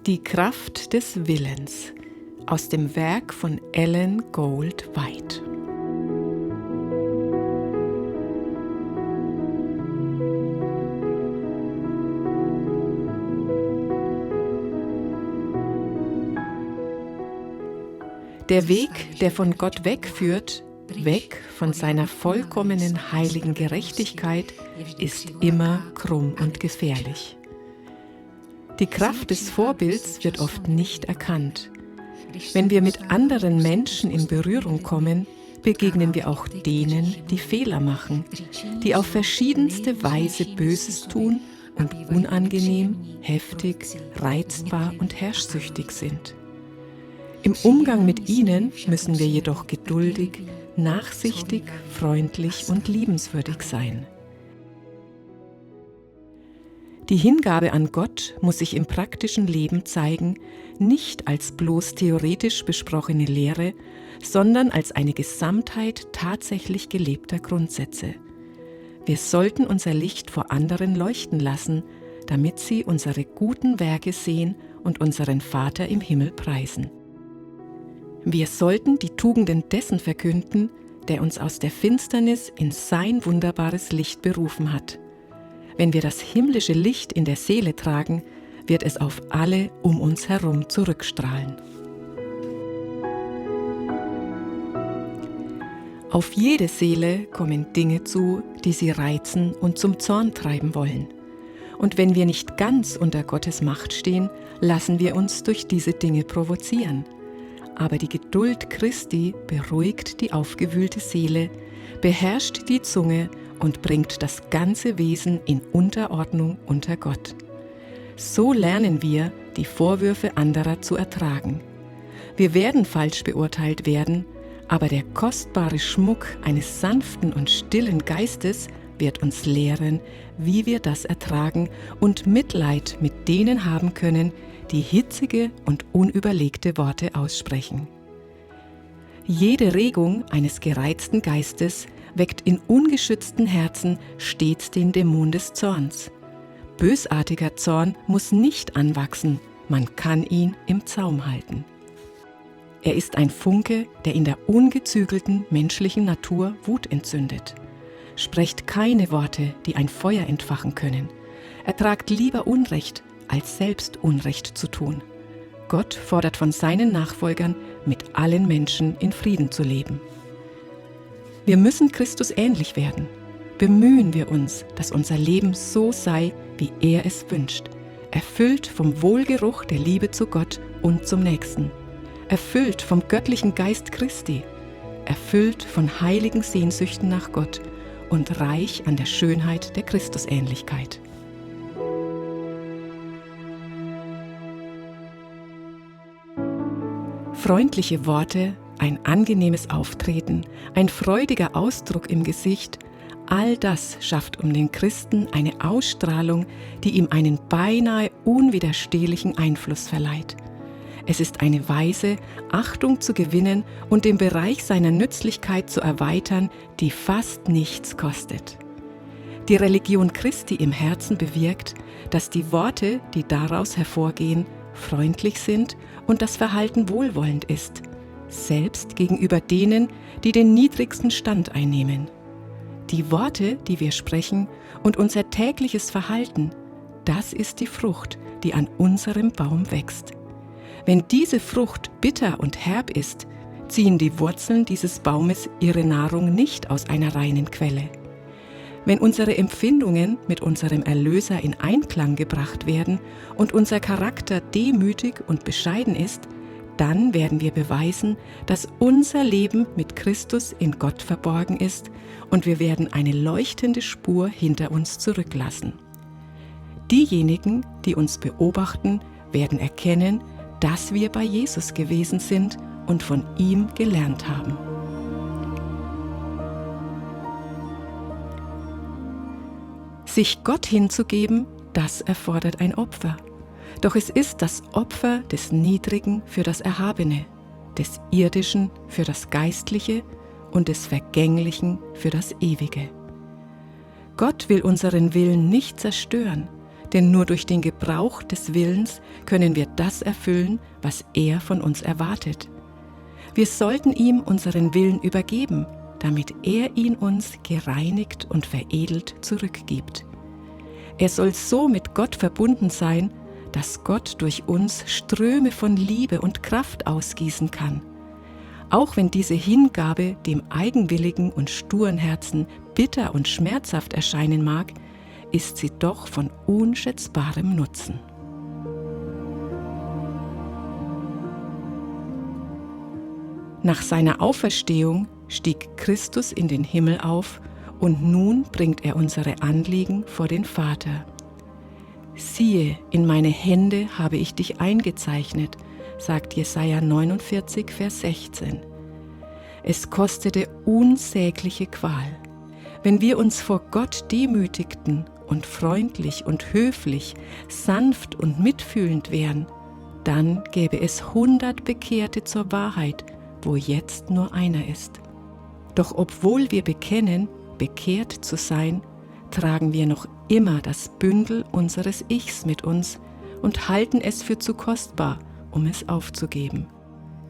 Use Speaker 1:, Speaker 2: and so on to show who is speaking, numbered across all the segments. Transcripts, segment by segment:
Speaker 1: Die Kraft des Willens aus dem Werk von Ellen Gold White. Der Weg, der von Gott wegführt, weg von seiner vollkommenen heiligen Gerechtigkeit, ist immer krumm und gefährlich. Die Kraft des Vorbilds wird oft nicht erkannt. Wenn wir mit anderen Menschen in Berührung kommen, begegnen wir auch denen, die Fehler machen, die auf verschiedenste Weise Böses tun und unangenehm, heftig, reizbar und herrschsüchtig sind. Im Umgang mit ihnen müssen wir jedoch geduldig, nachsichtig, freundlich und liebenswürdig sein. Die Hingabe an Gott muss sich im praktischen Leben zeigen, nicht als bloß theoretisch besprochene Lehre, sondern als eine Gesamtheit tatsächlich gelebter Grundsätze. Wir sollten unser Licht vor anderen leuchten lassen, damit sie unsere guten Werke sehen und unseren Vater im Himmel preisen. Wir sollten die Tugenden dessen verkünden, der uns aus der Finsternis in sein wunderbares Licht berufen hat. Wenn wir das himmlische Licht in der Seele tragen, wird es auf alle um uns herum zurückstrahlen. Auf jede Seele kommen Dinge zu, die sie reizen und zum Zorn treiben wollen. Und wenn wir nicht ganz unter Gottes Macht stehen, lassen wir uns durch diese Dinge provozieren. Aber die Geduld Christi beruhigt die aufgewühlte Seele, beherrscht die Zunge und bringt das ganze Wesen in Unterordnung unter Gott. So lernen wir, die Vorwürfe anderer zu ertragen. Wir werden falsch beurteilt werden, aber der kostbare Schmuck eines sanften und stillen Geistes wird uns lehren, wie wir das ertragen und Mitleid mit denen haben können, die hitzige und unüberlegte Worte aussprechen. Jede Regung eines gereizten Geistes weckt in ungeschützten Herzen stets den Dämon des Zorns. Bösartiger Zorn muss nicht anwachsen, man kann ihn im Zaum halten. Er ist ein Funke, der in der ungezügelten menschlichen Natur Wut entzündet. Sprecht keine Worte, die ein Feuer entfachen können. Ertragt lieber Unrecht, als selbst Unrecht zu tun. Gott fordert von seinen Nachfolgern, mit allen Menschen in Frieden zu leben. Wir müssen Christus ähnlich werden. Bemühen wir uns, dass unser Leben so sei, wie er es wünscht, erfüllt vom Wohlgeruch der Liebe zu Gott und zum Nächsten, erfüllt vom göttlichen Geist Christi, erfüllt von heiligen Sehnsüchten nach Gott und reich an der Schönheit der Christusähnlichkeit. Freundliche Worte, ein angenehmes Auftreten, ein freudiger Ausdruck im Gesicht, all das schafft um den Christen eine Ausstrahlung, die ihm einen beinahe unwiderstehlichen Einfluss verleiht. Es ist eine Weise, Achtung zu gewinnen und den Bereich seiner Nützlichkeit zu erweitern, die fast nichts kostet. Die Religion Christi im Herzen bewirkt, dass die Worte, die daraus hervorgehen, freundlich sind und das Verhalten wohlwollend ist, selbst gegenüber denen, die den niedrigsten Stand einnehmen. Die Worte, die wir sprechen und unser tägliches Verhalten, das ist die Frucht, die an unserem Baum wächst. Wenn diese Frucht bitter und herb ist, ziehen die Wurzeln dieses Baumes ihre Nahrung nicht aus einer reinen Quelle. Wenn unsere Empfindungen mit unserem Erlöser in Einklang gebracht werden und unser Charakter demütig und bescheiden ist, dann werden wir beweisen, dass unser Leben mit Christus in Gott verborgen ist und wir werden eine leuchtende Spur hinter uns zurücklassen. Diejenigen, die uns beobachten, werden erkennen, dass wir bei Jesus gewesen sind und von ihm gelernt haben. Sich Gott hinzugeben, das erfordert ein Opfer. Doch es ist das Opfer des Niedrigen für das Erhabene, des Irdischen für das Geistliche und des Vergänglichen für das Ewige. Gott will unseren Willen nicht zerstören, Denn nur durch den Gebrauch des Willens können wir das erfüllen, was er von uns erwartet. Wir sollten ihm unseren Willen übergeben, damit er ihn uns gereinigt und veredelt zurückgibt. Er soll so mit Gott verbunden sein, dass Gott durch uns Ströme von Liebe und Kraft ausgießen kann. Auch wenn diese Hingabe dem eigenwilligen und sturen Herzen bitter und schmerzhaft erscheinen mag, ist sie doch von unschätzbarem Nutzen. Nach seiner Auferstehung stieg Christus in den Himmel auf und nun bringt er unsere Anliegen vor den Vater. Siehe, in meine Hände habe ich dich eingezeichnet, sagt Jesaja 49, Vers 16. Es kostete unsägliche Qual. Wenn wir uns vor Gott demütigten und freundlich und höflich, sanft und mitfühlend wären, dann gäbe es 100 Bekehrte zur Wahrheit, wo jetzt nur einer ist. Doch obwohl wir bekennen, bekehrt zu sein, tragen wir noch immer das Bündel unseres Ichs mit uns und halten es für zu kostbar, um es aufzugeben.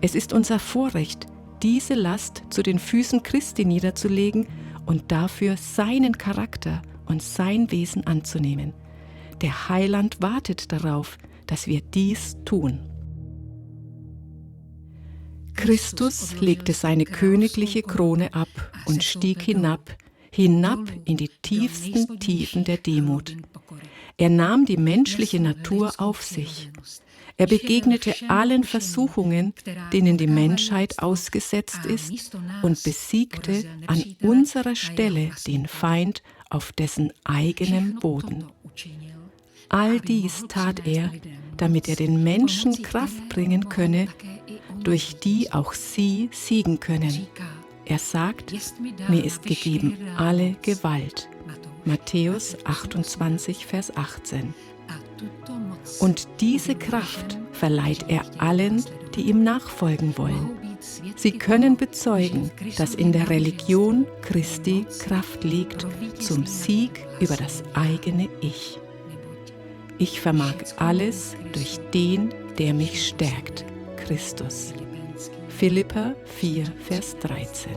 Speaker 1: Es ist unser Vorrecht, diese Last zu den Füßen Christi niederzulegen und dafür seinen Charakter und sein Wesen anzunehmen. Der Heiland wartet darauf, dass wir dies tun. Christus legte seine königliche Krone ab und stieg hinab in die tiefsten Tiefen der Demut. Er nahm die menschliche Natur auf sich. Er begegnete allen Versuchungen, denen die Menschheit ausgesetzt ist, und besiegte an unserer Stelle den Feind auf dessen eigenem Boden. All dies tat er, damit er den Menschen Kraft bringen könne, durch die auch sie siegen können. Er sagt, mir ist gegeben alle Gewalt. Matthäus 28, Vers 18. Und diese Kraft verleiht er allen, die ihm nachfolgen wollen. Sie können bezeugen, dass in der Religion Christi Kraft liegt zum Sieg über das eigene Ich. Ich vermag alles durch den, der mich stärkt, Christus. Philipper 4, Vers 13.